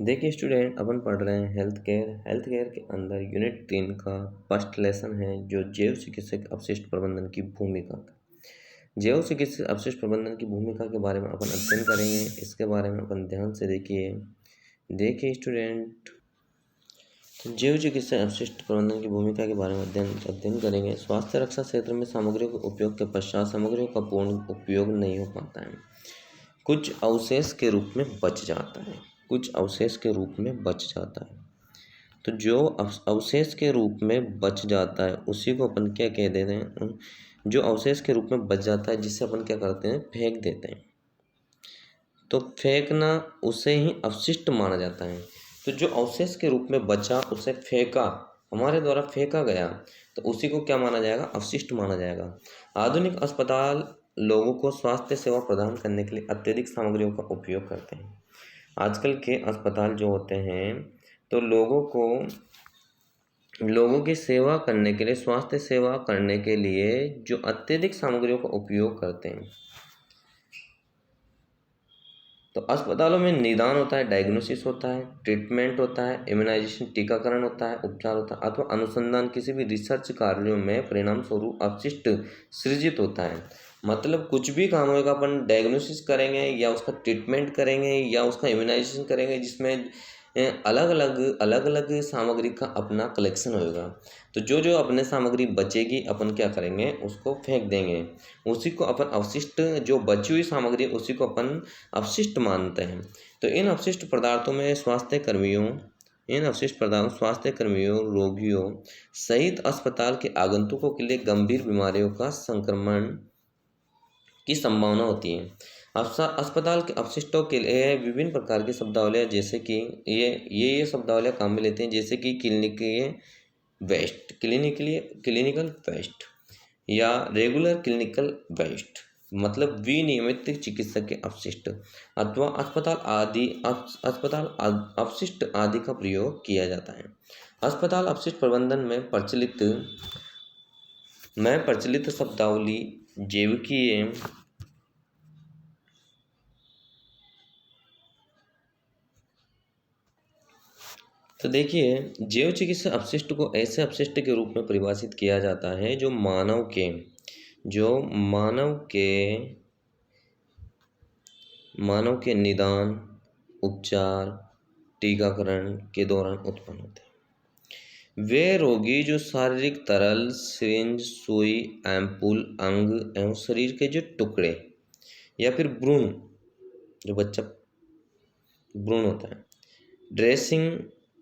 देखिए स्टूडेंट, अपन पढ़ रहे हैं हेल्थ केयर के अंदर यूनिट 3 का फर्स्ट लेसन है जो जैव चिकित्सक अपशिष्ट प्रबंधन की भूमिका का। जैव चिकित्सक अपशिष्ट प्रबंधन की भूमिका के बारे में अपन अध्ययन करेंगे। इसके बारे में अपन ध्यान से देखिए स्टूडेंट, तो जैव चिकित्सक अपशिष्ट प्रबंधन की भूमिका के बारे में अध्ययन करेंगे। स्वास्थ्य रक्षा क्षेत्र में सामग्रियों के उपयोग के पश्चात सामग्रियों का पूर्ण उपयोग नहीं हो पाता है, कुछ अवशेष के रूप में बच जाता है। तो जो अवशेष के रूप में बच जाता है उसी को अपन क्या कह देते हैं, जो अवशेष के रूप में बच जाता है जिसे अपन क्या करते हैं, फेंक देते हैं। तो फेंकना उसे ही अपशिष्ट माना जाता है। तो जो अवशेष के रूप में बचा, उसे फेंका, हमारे द्वारा फेंका गया, तो उसी को क्या माना जाएगा, अपशिष्ट माना जाएगा। आधुनिक अस्पताल लोगों को स्वास्थ्य सेवा प्रदान करने के लिए अत्यधिक सामग्रियों का उपयोग करते हैं। आजकल के अस्पताल जो होते हैं, तो लोगों की सेवा करने के लिए, स्वास्थ्य सेवा करने के लिए जो अत्यधिक सामग्रियों का उपयोग करते हैं। तो अस्पतालों में निदान होता है, डायग्नोसिस होता है, ट्रीटमेंट होता है, इम्यूनाइजेशन टीकाकरण होता है, उपचार होता है, अथवा अनुसंधान किसी भी रिसर्च कार्यों में परिणाम स्वरूप अपशिष्ट सृजित होता है। मतलब कुछ भी काम होगा, अपन डायग्नोसिस करेंगे या उसका ट्रीटमेंट करेंगे या उसका इम्यूनाइजेशन करेंगे, जिसमें अलग अलग सामग्री का अपना कलेक्शन होगा। तो जो अपने सामग्री बचेगी अपन क्या करेंगे, उसको फेंक देंगे। उसी को अपन अवशिष्ट, जो बची हुई सामग्री उसी को अपन अपशिष्ट मानते हैं। तो इन अपशिष्ट पदार्थों में स्वास्थ्य कर्मियों, रोगियों सहित अस्पताल के आगंतुकों के लिए गंभीर बीमारियों का संक्रमण की संभावना होती है। अस्पताल के अपशिष्टों के लिए विभिन्न प्रकार की शब्दावलियाँ, जैसे कि ये शब्दावलियाँ काम में लेते हैं, जैसे कि क्लिनिकल वेस्ट या रेगुलर क्लिनिकल वेस्ट, मतलब विनियमित चिकित्सक के अपशिष्ट, अथवा अस्पताल अपशिष्ट आदि का प्रयोग किया जाता है। अस्पताल अपशिष्ट प्रबंधन में प्रचलित शब्दावली जैविकीय, तो देखिए, जैव चिकित्सा अपशिष्ट को ऐसे अपशिष्ट के रूप में परिभाषित किया जाता है जो मानव के निदान, उपचार, टीकाकरण के दौरान उत्पन्न होते हैं। वे रोगी जो शारीरिक तरल, सिरिंज, सुई, एम्पूल, अंग एवं शरीर के जो टुकड़े या फिर भ्रूण, जो बच्चा भ्रूण होता है, ड्रेसिंग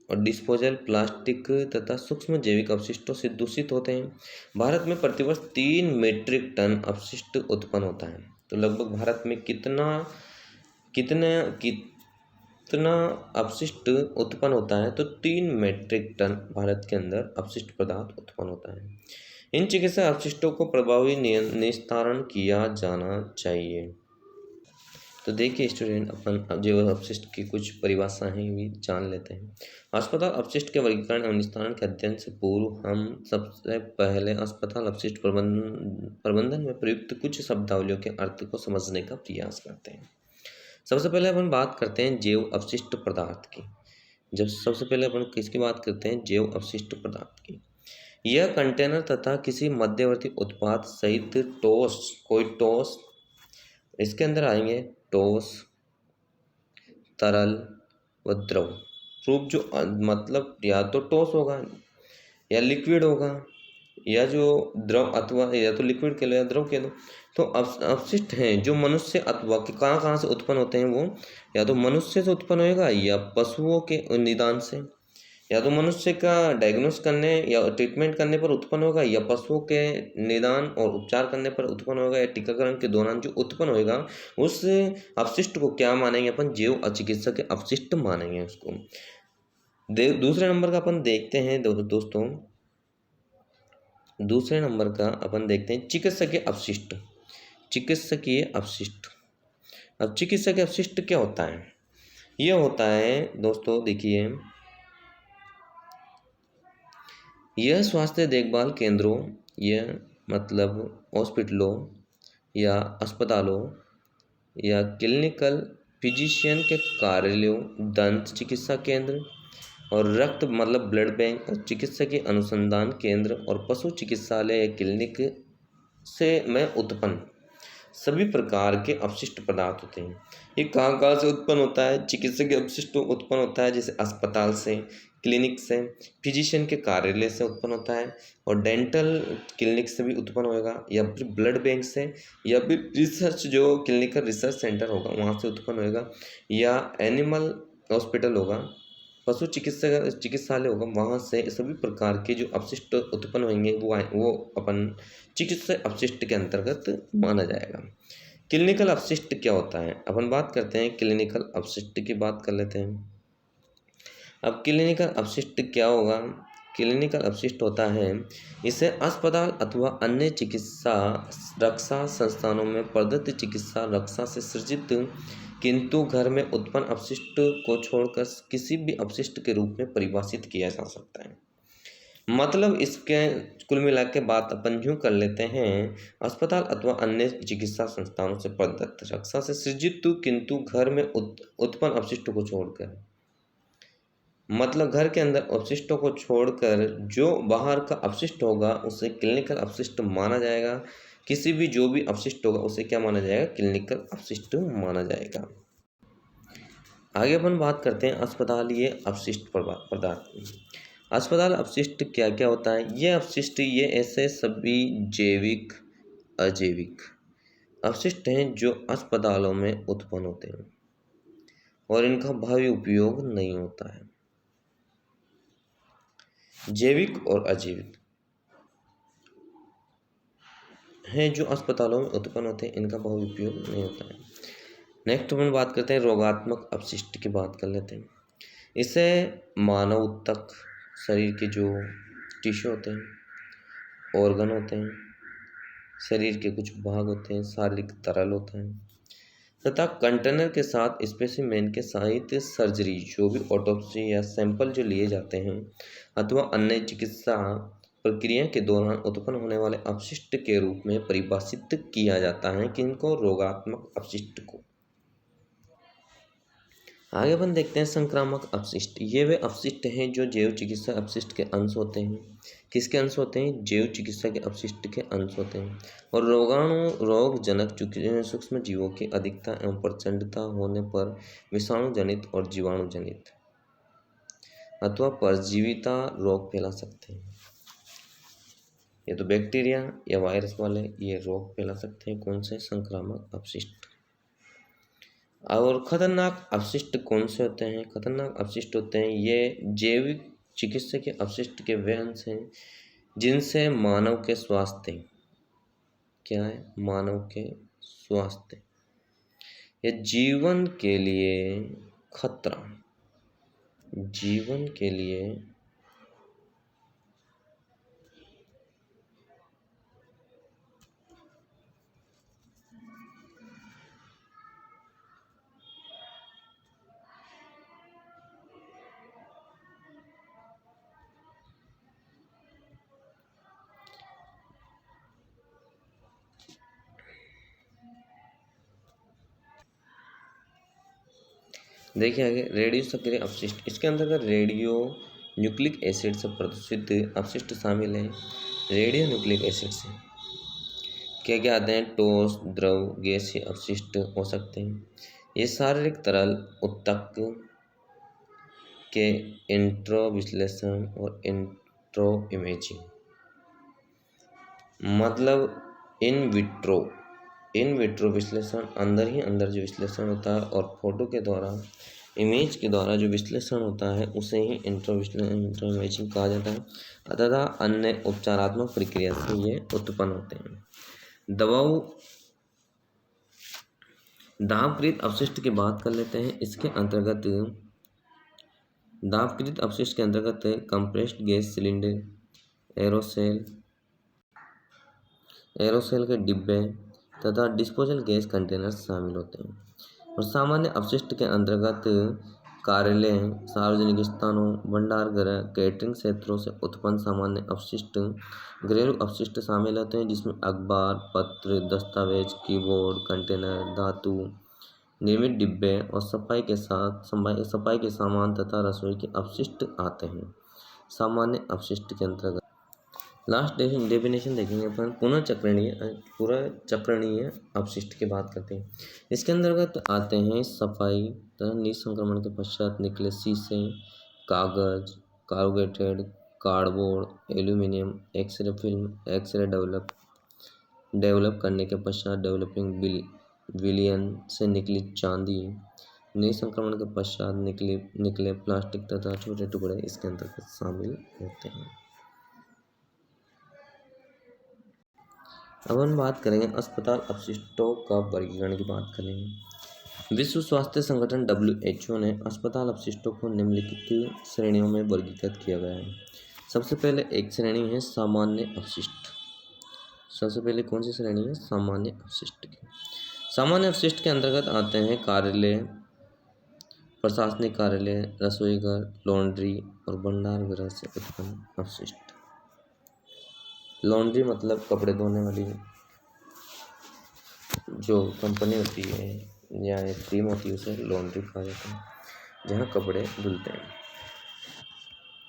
और डिस्पोजल प्लास्टिक तथा सूक्ष्म जैविक अपशिष्टों से दूषित होते हैं। भारत में प्रतिवर्ष 3 मीट्रिक टन अपशिष्ट उत्पन्न होता है। तो लगभग भारत में कितना अपशिष्ट उत्पन्न होता है, तो 3 मीट्रिक टन भारत के अंदर अपशिष्ट पदार्थ उत्पन्न होता है। इन चिकित्सा अपशिष्टों को प्रभावी निस्तारण किया जाना चाहिए। तो देखिए स्टूडेंट, अपन जैव अपशिष्ट की कुछ परिभाषाएं भी जान लेते हैं। अस्पताल अपशिष्ट के वर्गीकरण एवं निस्तारण के अध्ययन से पूर्व हम सबसे पहले अस्पताल अपशिष्ट प्रबंधन में प्रयुक्त कुछ शब्दावलियों के अर्थ को समझने का प्रयास करते हैं। सबसे पहले अपन बात करते हैं जैव अपशिष्ट पदार्थ की। सबसे पहले अपन किसकी बात करते हैं, जैव अपशिष्ट पदार्थ की। यह कंटेनर तथा किसी मध्यवर्ती उत्पाद सहित ठोस, इसके अंदर आएंगे ठोस, तरल व द्रव रूप, जो मतलब या तो ठोस होगा या लिक्विड होगा, या जो द्रव, अथवा या तो लिक्विड के लो या द्रव के लो। तो अपशिष्ट हैं जो मनुष्य अथवा कहाँ से उत्पन्न होते हैं, वो या तो मनुष्य से उत्पन्न होएगा, या पशुओं के निदान से, या तो मनुष्य का डायग्नोस करने या ट्रीटमेंट करने पर उत्पन्न होगा, या पशुओं के निदान और उपचार करने पर उत्पन्न होगा, या टीकाकरण के दौरान जो उत्पन्न होगा, उस अपशिष्ट को क्या मानेंगे अपन, जैव चिकित्सा के अपशिष्ट मानेंगे उसको। दूसरे नंबर का अपन देखते हैं दोस्तों, दूसरे नंबर का अपन देखते हैं चिकित्सकीय अपशिष्ट। अब चिकित्सकीय अपशिष्ट क्या होता है, यह होता है दोस्तों, देखिए, यह स्वास्थ्य देखभाल केंद्रों, यह मतलब हॉस्पिटलों या अस्पतालों या क्लिनिकल फिजिशियन के कार्यालयों, दंत चिकित्सा केंद्र और रक्त मतलब ब्लड बैंक और चिकित्सकीय अनुसंधान केंद्र और पशु चिकित्सालय या क्लिनिक से में उत्पन्न सभी प्रकार के अपशिष्ट पदार्थ होते हैं। ये कहाँ कहाँ से उत्पन्न होता है? चिकित्सकीय अपशिष्ट उत्पन्न होता है जैसे अस्पताल से, क्लिनिक से, फिजिशियन के कार्यालय से उत्पन्न होता है और डेंटल क्लिनिक से भी उत्पन्न होगा, या फिर ब्लड बैंक से, या फिर रिसर्च जो क्लिनिकल रिसर्च सेंटर होगा वहाँ से उत्पन्न होगा, या एनिमल हॉस्पिटल होगा, पशु चिकित्सालय होगा, वहाँ से सभी प्रकार के जो अपशिष्ट उत्पन्न होंगे वो अपन चिकित्सा अपशिष्ट के अंतर्गत माना जाएगा। क्लिनिकल अपशिष्ट क्या होता है? अपन बात करते हैं क्लिनिकल अपशिष्ट की बात कर लेते हैं। अब क्लिनिकल अपशिष्ट क्या होगा? क्लिनिकल अपशिष्ट होता है इसे अस्पताल अथवा अन्य चिकित्सा रक्षा संस्थानों में प्रदत्त चिकित्सा रक्षा से सृजित किंतु घर में उत्पन्न अपशिष्ट को छोड़कर किसी भी अपशिष्ट के रूप में परिभाषित किया जा सकता है। मतलब इसके कुल मिला के बात अपन यूँ कर लेते हैं, अस्पताल अथवा अन्य चिकित्सा संस्थानों से प्रदत्त रक्षा से सृजित किंतु घर में उत्पन्न अपशिष्ट को छोड़कर, मतलब घर के अंदर अपशिष्टों को छोड़कर जो बाहर का अपशिष्ट होगा उसे क्लिनिकल अपशिष्ट माना जाएगा। किसी भी जो भी अपशिष्ट होगा उसे क्या माना जाएगा? क्लिनिकल अपशिष्ट माना जाएगा। आगे अपन बात करते हैं अस्पतालीय अपशिष्ट पदार्थ। अस्पताल अपशिष्ट क्या क्या होता है? ये अपशिष्ट ये ऐसे सभी जैविक अजैविक अपशिष्ट हैं जो अस्पतालों में उत्पन्न होते हैं और इनका भावी उपयोग नहीं होता है। जैविक और अजैविक हैं जो अस्पतालों में उत्पन्न होते हैं, इनका भावी उपयोग नहीं होता है। नेक्स्ट अपन बात करते हैं रोगात्मक अपशिष्ट की बात कर लेते हैं। इसे मानव तक शरीर के जो टिश्यू होते हैं, ऑर्गन होते हैं, शरीर के कुछ भाग होते हैं, शारीरिक तरल होता है तथा कंटेनर के साथ स्पेसिमेन के साहित्य सर्जरी जो भी ऑटोप्सी या सैंपल जो लिए जाते हैं अथवा अन्य चिकित्सा प्रक्रिया के दौरान उत्पन्न होने वाले अपशिष्ट के रूप में परिभाषित किया जाता है कि इनको रोगात्मक अपशिष्ट को। आगे अपन देखते हैं संक्रामक अपशिष्ट। ये वे अपशिष्ट हैं जो जैव चिकित्सा अपशिष्ट के अंश होते हैं। किसके अंश होते हैं? जैव चिकित्सा के अपशिष्ट के अंश होते हैं और रोगजनक सूक्ष्म जीवों की अधिकता एवं प्रचंडता होने पर विषाणु जनित और जीवाणु जनित अथवा परजीविता रोग फैला सकते हैं। ये तो बैक्टीरिया या वायरस वाले ये रोग फैला सकते हैं। कौन से? संक्रामक अपशिष्ट। और खतरनाक अपशिष्ट कौन से होते हैं? खतरनाक अपशिष्ट होते हैं ये जैविक चिकित्सा के अपशिष्ट के वे अंश हैं जिनसे मानव के स्वास्थ्य क्या है? मानव के स्वास्थ्य या जीवन के लिए खतरा, जीवन के लिए देखिए आगे रेडियो सक्रिय अपशिष्ट। इसके अंतर्गत रेडियो न्यूक्लिक एसिड से प्रदूषित अपशिष्ट शामिल हैं। रेडियो न्यूक्लिक एसिड से क्या क्या आते हैं? ठोस, द्रव, गैसीय अपशिष्ट हो सकते हैं। ये शारीरिक तरल ऊतक के इंट्रो विश्लेषण और इंट्रो इमेजिंग मतलब इन विट्रो विश्लेषण अंदर ही अंदर जो विश्लेषण होता है और फोटो के द्वारा इमेज के द्वारा जो विश्लेषण होता है उसे ही इंट्रो इमेजिंग कहा जाता है तथा अन्य उपचारात्मक प्रक्रिया से ये उत्पन्न होते हैं। दाबकृत अपशिष्ट की बात कर लेते हैं। इसके अंतर्गत दाबकृत अपशिष्ट के अंतर्गत कंप्रेस्ड गैस सिलेंडर, एरोसेल के डिब्बे तथा डिस्पोजल गैस कंटेनर शामिल होते हैं। और सामान्य अपशिष्ट के अंतर्गत कार्यालय, सार्वजनिक स्थानों, भंडारगृह, कैटरिंग क्षेत्रों से उत्पन्न सामान्य अपशिष्ट, घरेलू अपशिष्ट शामिल होते हैं जिसमें अखबार, पत्र, दस्तावेज, कीबोर्ड, कंटेनर, धातु, नियमित डिब्बे और सफाई के सामान तथा रसोई के अपशिष्ट आते हैं। सामान्य अपशिष्ट के अंतर्गत लास्ट डेफिनेशन देखेंगे अपन पूरा चक्रणीय अपशिष्ट की बात करते हैं। इसके अंतर्गत आते हैं सफाई तथा निसंक्रमण के पश्चात निकले शीशे, कागज, carburetted, cardboard, aluminium, x-ray film, x-ray develop करने के पश्चात डेवलपिंग विलियन से निकली चांदी, निसंक्रमण के पश्चात निकले प्लास्टिक तथा छोटे टुकड़े इसके अंतर्गत शामिल होते हैं। अब हम बात करेंगे अस्पताल अपशिष्टों का वर्गीकरण की बात करेंगे। विश्व स्वास्थ्य संगठन WHO ने अस्पताल अपशिष्टों को निम्नलिखित श्रेणियों में वर्गीकृत किया गया है। सबसे पहले एक श्रेणी है सामान्य अपशिष्ट। सबसे पहले कौन सी श्रेणी है? सामान्य अपशिष्ट की। सामान्य अपशिष्ट के अंतर्गत आते हैं कार्यालय, प्रशासनिक कार्यालय, रसोई घर, लॉन्ड्री और भंडार गृह से उत्पन्न अपशिष्ट। लॉन्ड्री मतलब कपड़े धोने वाली जो कंपनी होती है या एक टीम होती है उसे लॉन्ड्री कहा जाता है, जहाँ कपड़े धुलते हैं।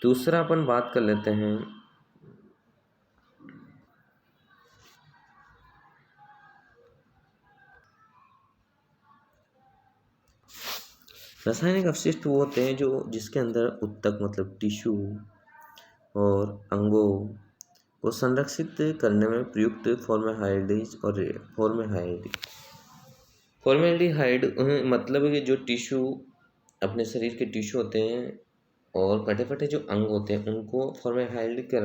दूसरा अपन बात कर लेते हैं रासायनिक अपशिष्ट। वो होते हैं जिसके अंदर उत्तक मतलब टिश्यू और अंगों को संरक्षित करने में प्रयुक्त फॉर्मेल्डिहाइड मतलब कि जो टिश्यू अपने शरीर के टिश्यू होते हैं और कटे फटे जो अंग होते हैं उनको फॉर्मेल्डिहाइड के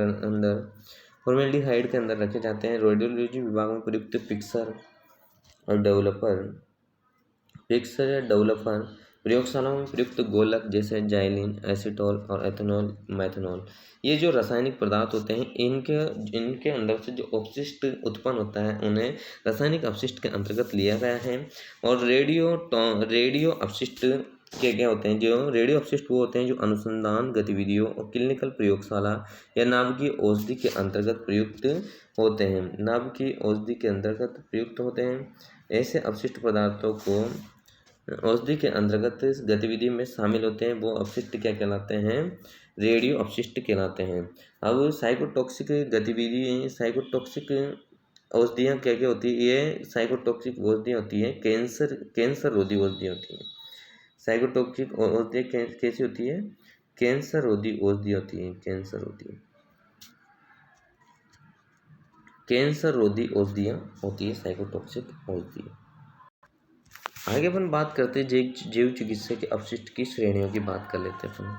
अंदर रखे जाते हैं। रेडियोलॉजी विभाग में प्रयुक्त पिक्सर या डेवलपर प्रयोगशालाओं में प्रयुक्त गोलक जैसे जाइलिन, एसीटोल और एथेनॉल, मैथेनॉल, ये जो रासायनिक पदार्थ होते हैं इनके अंदर से जो अपशिष्ट उत्पन्न होता है उन्हें रासायनिक अपशिष्ट के अंतर्गत लिया गया है। और रेडियो अपशिष्ट क्या होते हैं? जो रेडियो अपशिष्ट वो होते हैं जो अनुसंधान गतिविधियों और क्लिनिकल प्रयोगशाला या नाभिकीय औषधि के अंतर्गत प्रयुक्त होते हैं। ऐसे अपशिष्ट पदार्थों को औषधि के अंतर्गत गतिविधि में शामिल होते हैं, वो अपशिष्ट क्या कहलाते हैं? रेडियो अपशिष्ट कहलाते हैं। अब साइकोटॉक्सिक औषधियाँ क्या क्या होती है? ये साइकोटॉक्सिक औषधियाँ होती हैं कैंसर रोधी औषधियाँ होती हैं। साइकोटॉक्सिक औषधियाँ कैसी होती है? कैंसर रोधी औषधि होती है। कैंसर रोधी औषधियाँ होती है साइकोटॉक्सिक औषधियाँ। आगे अपन बात करते हैं जैव चिकित्सा के अपशिष्ट की श्रेणियों की बात कर लेते हैं अपन।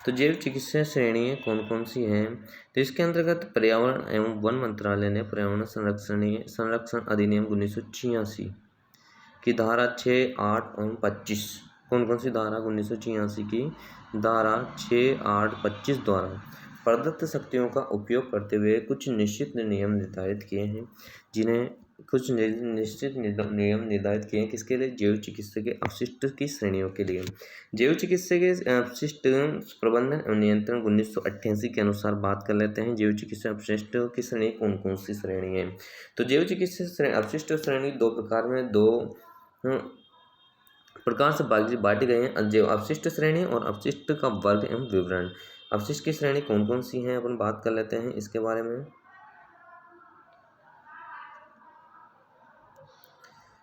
तो जैव चिकित्सा श्रेणियाँ कौन कौन सी हैं? तो इसके अंतर्गत पर्यावरण एवं वन मंत्रालय ने पर्यावरण संरक्षण अधिनियम 1986 की धारा 6, 8 एवं 25 कौन कौन सी धारा? 1986 की धारा 6, 8, 25 द्वारा प्रदत्त शक्तियों का उपयोग करते हुए कुछ निश्चित नियम निर्धारित किए हैं। किसके लिए? जैव चिकित्सा के अपशिष्ट की श्रेणियों के लिए। जैव चिकित्सा के अपशिष्ट प्रबंधन एवं नियंत्रण 1988 के अनुसार बात कर लेते हैं। जैव चिकित्सा अपशिष्ट की श्रेणी कौन कौन सी श्रेणी है? तो जैव चिकित्सा अपशिष्ट श्रेणी दो प्रकार से बांटी गई हैं, जैव अपशिष्ट श्रेणी और अपशिष्ट का वर्ग एवं विवरण। अपशिष्ट की श्रेणी कौन कौन सी हैं अपन बात कर लेते हैं इसके बारे में।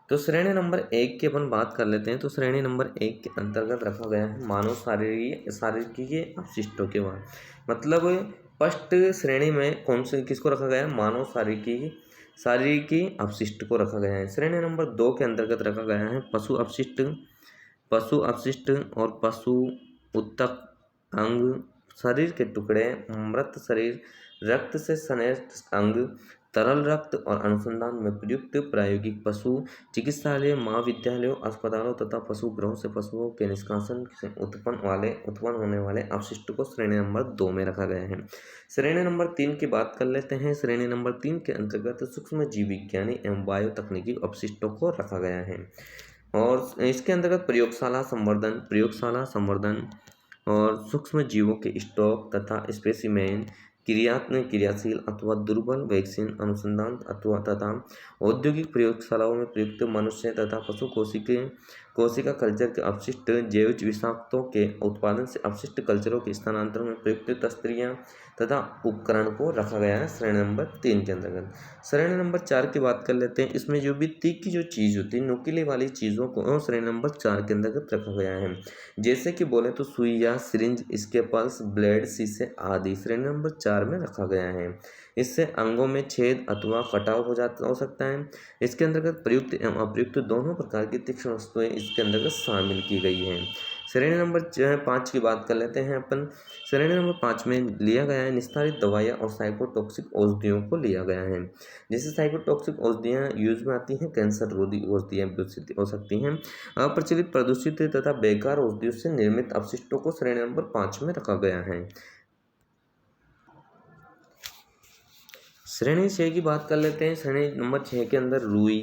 तो श्रेणी नंबर 1 की अपन बात कर लेते हैं। तो श्रेणी नंबर 1 के अंतर्गत रखा गया है मानव शारीरिक अपशिष्टों के बाद, मतलब फर्स्ट श्रेणी में किसको रखा गया है? मानव शारीरिकी अपशिष्ट को रखा गया है। श्रेणी नंबर 2 के अंतर्गत रखा गया है पशु अपशिष्ट और पशु उत्तक, अंग, शरीर के टुकड़े, मृत शरीर, रक्त से संश्लेषित अंग, तरल रक्त और अनुसंधान में प्रयुक्त प्रायोगिक पशु चिकित्सालय, महाविद्यालयों, अस्पतालों तथा पशु गृहों से पशुओं के निष्कासन से उत्पन्न होने वाले अपशिष्ट को श्रेणी नंबर 2 में रखा गया है। श्रेणी नंबर 3 की बात कर लेते हैं। श्रेणी नंबर 3 के अंतर्गत सूक्ष्म जीव विज्ञानी एवं बायोतकनीकी अपशिष्टों को रखा गया है और इसके अंतर्गत प्रयोगशाला संवर्धन और सूक्ष्म जीवों के स्टॉक तथा स्पेसिमेन, क्रियाशील अथवा दुर्बल वैक्सीन अनुसंधान तथा औद्योगिक प्रयोगशालाओं में प्रयुक्त मनुष्य तथा पशु कोशिकाएं कोशिका कल्चर के अपशिष्ट जैव विषाक्तों के उत्पादन से अपशिष्ट कल्चरों के स्थानांतरण में प्रयुक्त तस्त्रियाँ तथा उपकरण को रखा गया है श्रेणी नंबर 3 के अंतर्गत। श्रेणी नंबर 4 की बात कर लेते हैं। इसमें जो भी तीखी जो चीज़ होती है, नुकीले वाली चीज़ों को श्रेणी नंबर 4 के अंतर्गत रखा गया है। जैसे कि बोले तो सुइया, सिरिंज, स्केपल्स, ब्लेड, शीशे आदि श्रेणी नंबर 4 में रखा गया है। इससे अंगों में छेद अथवा कटाव हो सकता है। इसके अंतर्गत प्रयुक्त एवं अप्रयुक्त दोनों प्रकार की तीक्ष्ण वस्तुएं इसके अंतर्गत शामिल की गई हैं। श्रेणी नंबर 5 की बात कर लेते हैं अपन। श्रेणी नंबर 5 में लिया गया है निस्तारित दवाइयाँ और साइकोटॉक्सिक औषधियों को लिया गया है। जैसे साइकोटॉक्सिक औषधियाँ यूज में आती हैं, कैंसर रोधी औषधियाँ भी हो सकती हैं। अप्रचलित, प्रदूषित तथा बेकार औषधियों से निर्मित अपशिष्टों को श्रेणी नंबर 5 में रखा गया है। श्रेणी 6 की बात कर लेते हैं। श्रेणी नंबर 6 के अंदर रुई,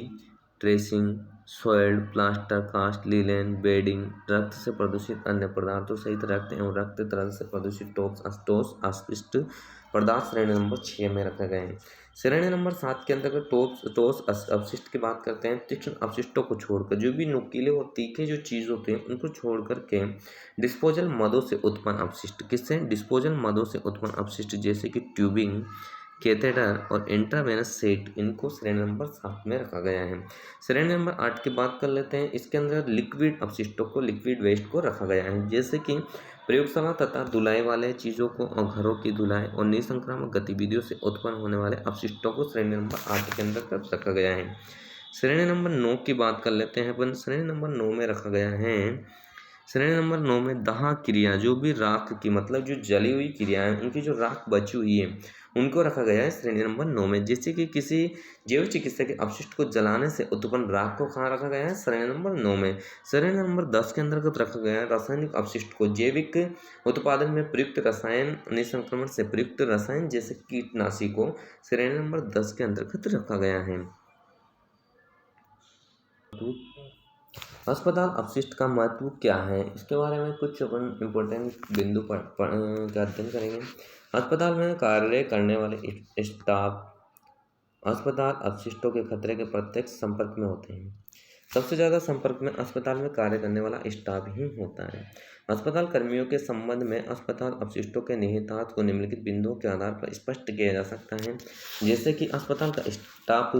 tracing, soiled, plaster, cast, linen, bedding, रक्त से प्रदूषित अन्य पदार्थों सहित रक्त एवं रक्त तरल से प्रदूषित टॉस अपशिष्ट पदार्थ श्रेणी नंबर 6 में रखे गए हैं। श्रेणी नंबर 7 के अंतर्गत टॉस अपशिष्ट की बात करते हैं। तीक्ष्ण अपशिष्टों को छोड़कर जो भी नुकीले और तीखे जो चीज़ होते हैं उनको छोड़ करके डिस्पोजल मदों से उत्पन्न अपशिष्ट, किससे? डिस्पोजल मदों से उत्पन्न अपशिष्ट जैसे कि ट्यूबिंग, कैथेटर और इंट्रावेनस सेट, इनको श्रेणी नंबर 7 में रखा गया है। श्रेणी नंबर 8 की बात कर लेते हैं। इसके अंदर लिक्विड अपशिष्टों को, लिक्विड वेस्ट को रखा गया है। जैसे कि प्रयोगशाला तथा धुलाई वाले चीज़ों को और घरों की धुलाई और निसंक्रामक गतिविधियों से उत्पन्न होने वाले अपशिष्टों को श्रेणी नंबर 8 के अंदर रखा गया है। श्रेणी नंबर 9 की बात कर लेते हैं अपन। श्रेणी नंबर 9 में रखा गया है। श्रेणी नंबर 9 में दाह क्रिया, जो भी राख की मतलब जो जली हुई क्रियाएं, उनकी जो राख बची हुई है उनको रखा गया है श्रेणी नंबर 9 में। जैसे कि किसी जैव चिकित्सा के अपशिष्ट को जलाने से उत्पन्न राख को कहाँ रखा गया है? श्रेणी नंबर 9 में। श्रेणी नंबर 10 के अंतर्गत रखा गया है रासायनिक अपशिष्ट को जैविक उत्पादन में प्रयुक्त रसायन, निसंक्रमण से प्रयुक्त रसायन जैसे कीटनाशी को श्रेणी नंबर 10 के अंतर्गत रखा गया है। अस्पताल अपशिष्ट का महत्व क्या है, इसके बारे में कुछ अपन इम्पोर्टेंट बिंदु का अध्ययन करेंगे। अस्पताल में कार्य करने वाले स्टाफ अस्पताल अपशिष्टों के खतरे के प्रत्यक्ष संपर्क में होते हैं। सबसे ज़्यादा संपर्क में अस्पताल में कार्य करने वाला स्टाफ ही होता है। अस्पताल कर्मियों के संबंध में अस्पताल अपशिष्टों के निहितार्थ को निम्नलिखित बिंदुओं के आधार पर स्पष्ट किया जा सकता है। जैसे कि अस्पताल का स्टाफ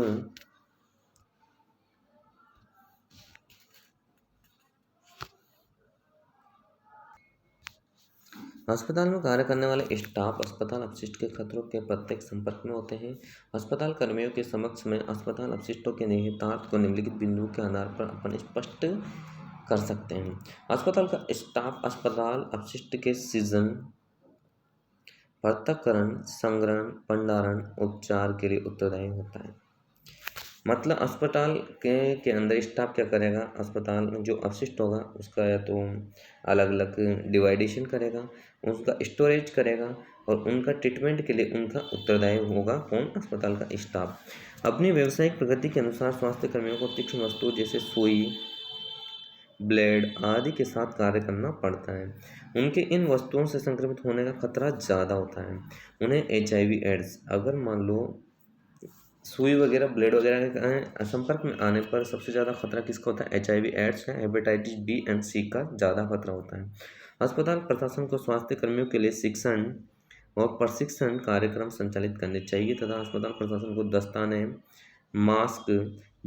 अस्पताल में कार्य करने वाले स्टाफ अस्पताल अपशिष्ट के खतरों के प्रत्यक्ष संपर्क में होते हैं। अस्पताल कर्मियों के समक्ष में अस्पताल अपशिष्टों के निहितार्थ को निम्नलिखित बिंदुओं के आधार पर अपन स्पष्ट कर सकते हैं। अस्पताल का स्टाफ अस्पताल अपशिष्ट के सीजन, पृथक्करण, संग्रहण, भंडारण, उपचार के लिए उत्तरदायी होता है। मतलब अस्पताल के अंदर स्टाफ क्या करेगा? अस्पताल में जो अपशिष्ट होगा उसका या तो अलग अलग डिवाइडेशन करेगा, उसका स्टोरेज करेगा और उनका ट्रीटमेंट के लिए उनका उत्तरदायी होगा कौन? अस्पताल का स्टाफ। अपनी व्यावसायिक प्रगति के अनुसार स्वास्थ्य कर्मियों को तीक्ष्ण वस्तुओं जैसे सुई, ब्लेड आदि के साथ कार्य करना पड़ता है। उनके इन वस्तुओं से संक्रमित होने का खतरा ज़्यादा होता है। उन्हें HIV एड्स, अगर मान लो सुई वगैरह, ब्लेड वगैरह के संपर्क में आने पर सबसे ज़्यादा खतरा किसका होता है? HIV एड्स है, हेपेटाइटिस B एंड C का ज़्यादा खतरा होता है। अस्पताल प्रशासन को स्वास्थ्य कर्मियों के लिए शिक्षण और प्रशिक्षण कार्यक्रम संचालित करने चाहिए तथा अस्पताल प्रशासन को दस्ताने, मास्क,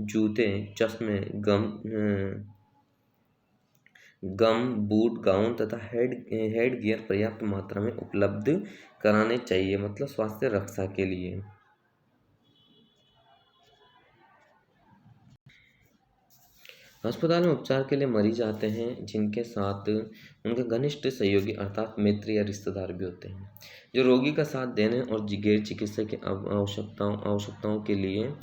जूते, चश्मे, गम, बूट, गाउन तथा हेड गियर पर्याप्त मात्रा में उपलब्ध कराने चाहिए, मतलब स्वास्थ्य रक्षा के लिए। अस्पताल में उपचार के लिए मरीज आते हैं जिनके साथ उनके घनिष्ठ सहयोगी अर्थात मित्र या रिश्तेदार भी होते हैं, जो रोगी का साथ देने और गैर चिकित्सा की आवश्यकताओं के लिए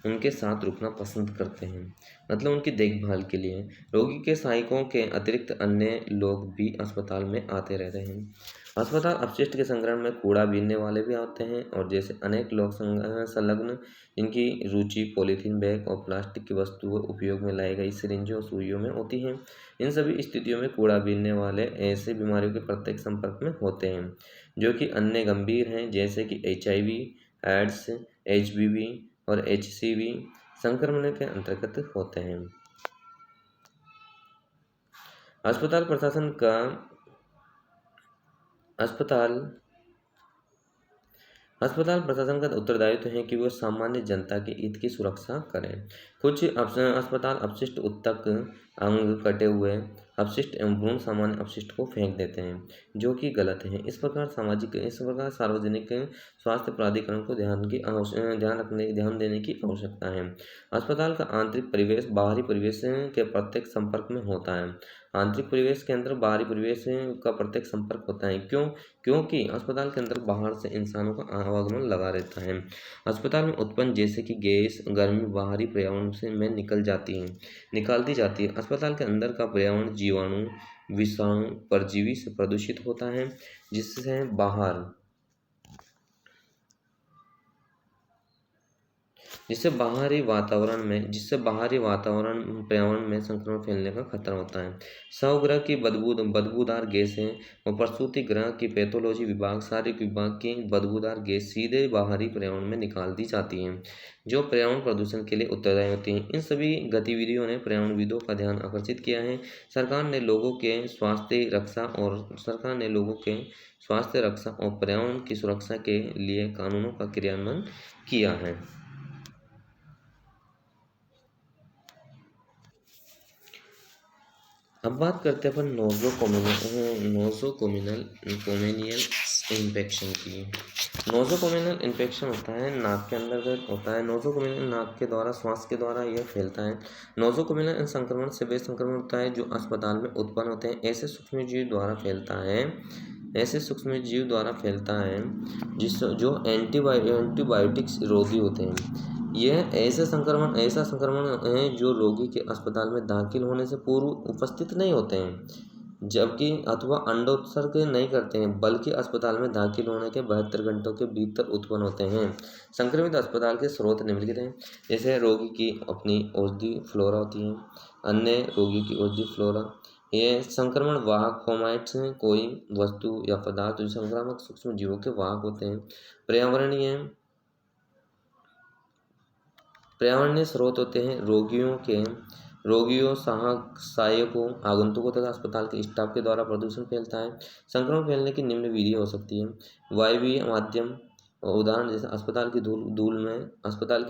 उनके साथ रुकना पसंद करते हैं, मतलब उनकी देखभाल के लिए। रोगी के सहायकों के अतिरिक्त अन्य लोग भी अस्पताल में आते रहते हैं। अस्पताल अपशिष्ट के संग्रहण में कूड़ा बीनने वाले भी आते हैं और जैसे अनेक लोग संलग्न जिनकी रुचि पॉलीथीन बैग और प्लास्टिक की वस्तुओं उपयोग में लाई गई सिरिंजों और सुइयों में होती हैं। इन सभी स्थितियों में कूड़ा बीनने वाले ऐसे बीमारियों के प्रत्यक्ष संपर्क में होते हैं जो कि अन्य गंभीर हैं, जैसे कि HIV एड्स, HBV और HCV संक्रमण के अंतर्गत होते हैं। अस्पताल प्रशासन का अस्पताल प्रशासन का उत्तरदायित्व है कि वो सामान्य जनता के हित की सुरक्षा करें। कुछ अस्पताल अपशिष्ट, ऊतक, अंग, कटे हुए अपशिष्ट एवं भ्रूण सामान्य अपशिष्ट को फेंक देते हैं, जो कि गलत है। इस प्रकार सार्वजनिक स्वास्थ्य प्राधिकरण को ध्यान देने की आवश्यकता है। अस्पताल का आंतरिक परिवेश बाहरी परिवेश के प्रत्यक्ष संपर्क में होता है। आंतरिक परिवेश के अंदर बाहरी परिवेश का प्रत्यक्ष संपर्क होता है। क्योंकि अस्पताल के अंदर बाहर से इंसानों का आवागमन लगा रहता है। अस्पताल में उत्पन्न जैसे कि गैस, गर्मी बाहरी पर्यावरण से में निकाल दी जाती है। अस्पताल के अंदर का पर्यावरण जीवाणु, विषाणु, परजीवी से प्रदूषित होता है, जिससे बाहरी वातावरण पर्यावरण में संक्रमण फैलने का खतरा होता है। शवगृह की बदबूदार गैसें और प्रसूति गृह की पैथोलॉजी विभाग, शारीरिक विभाग की बदबूदार गैस सीधे बाहरी पर्यावरण में निकाल दी जाती हैं, जो पर्यावरण प्रदूषण के लिए उत्तरदायी होती हैं। इन सभी गतिविधियों ने पर्यावरणविदों का ध्यान आकर्षित किया है। सरकार ने लोगों के स्वास्थ्य रक्षा और पर्यावरण की सुरक्षा के लिए कानूनों का क्रियान्वयन किया है। अब बात करते हैं अपन नोज़ोकोमियल इन्फेक्शन की। नोज़ोकोमियल इन्फेक्शन होता है नाक के अंदर होता है। नोज़ोकोमियल नाक के द्वारा, श्वास के द्वारा यह फैलता है। नोज़ोकोमियल संक्रमण से वे संक्रमण होता है जो अस्पताल में उत्पन्न होते हैं। ऐसे सूक्ष्मजीव द्वारा फैलता है जो एंटीबायोटिक्स रोधी होते हैं। यह ऐसा संक्रमण है जो रोगी के अस्पताल में दाखिल होने से पूर्व उपस्थित नहीं होते हैं, जबकि अथवा अंडोत्सर्ग नहीं करते हैं, बल्कि अस्पताल में दाखिल होने के 72 घंटों के भीतर उत्पन्न होते हैं। संक्रमित अस्पताल के स्रोत निम्नलिखित हैं। जैसे रोगी की अपनी औषधि फ्लोरा होती है, अन्य रोगी की औषधि फ्लोरा। ये संक्रमण वाहक फोमाइट्स हैं, कोई वस्तु या पदार्थ जो संक्रामक सूक्ष्म जीवों के वाहक होते हैं। पर्यावरणीय स्रोत होते हैं। रोगियों, सहायकों, आगंतुकों तथा अस्पताल के स्टाफ के द्वारा प्रदूषण फैलता है। संक्रमण फैलने की निम्न विधि हो सकती है। वायवीय माध्यम, उदाहरण जैसे अस्पताल की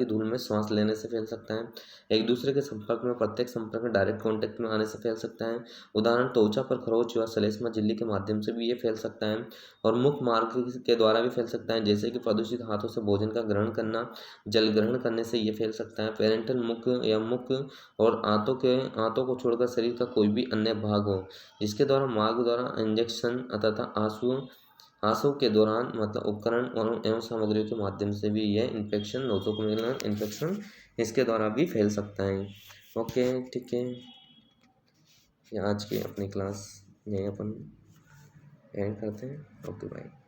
धूल में सांस लेने से फैल सकता है। एक दूसरे के संपर्क में, प्रत्यक्ष संपर्क में, डायरेक्ट कांटेक्ट में आने से फैल सकता है। उदाहरण त्वचा पर खरोंच या श्लेष्मा झिल्ली के माध्यम से भी ये फैल सकता है। और मुख्य मार्ग के द्वारा भी फैल सकता है, जैसे कि प्रदूषित हाथों से भोजन का ग्रहण करना, जल ग्रहण करने से ये फैल सकता है। पेरेंटल मुख और आंतों को छोड़कर शरीर का कोई भी अन्य भाग हो, जिसके द्वारा मार्ग द्वारा इंजेक्शन तथा आंसू के दौरान मतलब उपकरण एवं सामग्रियों के माध्यम से भी यह इन्फेक्शन, नोज़ोकोमियल इन्फेक्शन, इसके द्वारा भी फैल सकता है। ओके, ठीक है, आज की अपनी क्लास यहीं अपन एंड करते हैं। Okay, bye.